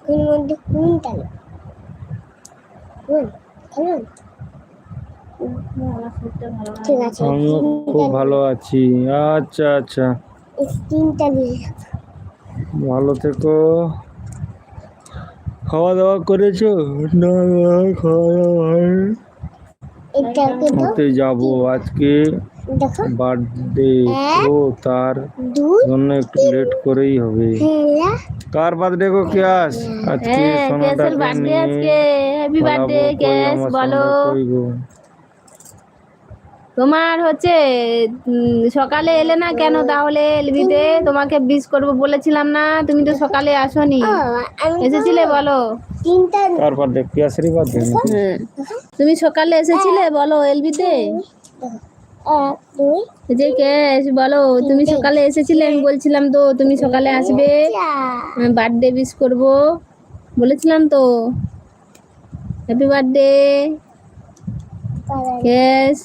কোন মধ্যে কোনটা না কোন কেমন ঠিক আছে আমিও খুব ভালো আছি। আচ্ছা আচ্ছা, তিনটা দিয়ে ভালো থেকো। খাওয়া দাওয়া করেছো? না না, খাওয়া দাওয়া হয়নি। এটাকে তো হতে যাবো আজকে দেখো বার্থডে, তো তার দুই জন্য একটু লেট করেই হবে। হেলা কার বার্থডে গো কেয়াস? আজকে হ্যাঁ, কেসের সোনাটাকে বার্থডে নিয়ে আজকে। হ্যাপি পালাবো। বার্থডে কই কেস, আমার বলো। সোনা, কই গো? তোমার হচ্ছে সকালে এলে না কেন তাহলে এলবিতে? তোমাকে বিশ করবো বলেছিলাম না, তুমি তো সকালে আসোনি। এসেছিলে বলো? তিনটা কার বার্থডে? কেয়াসেরই বার্থডে নাকি? হ্যাঁ, তুমি সকালে এসেছিলে বলো এলবিতে? এক দুই এই যে কেস, বলো তুমি সকালে এসেছিলে? আমি বলছিলাম তো তুমি সকালে আসবে, বার্থডে উইশ করবো বলেছিলাম তো। Happy birthday case.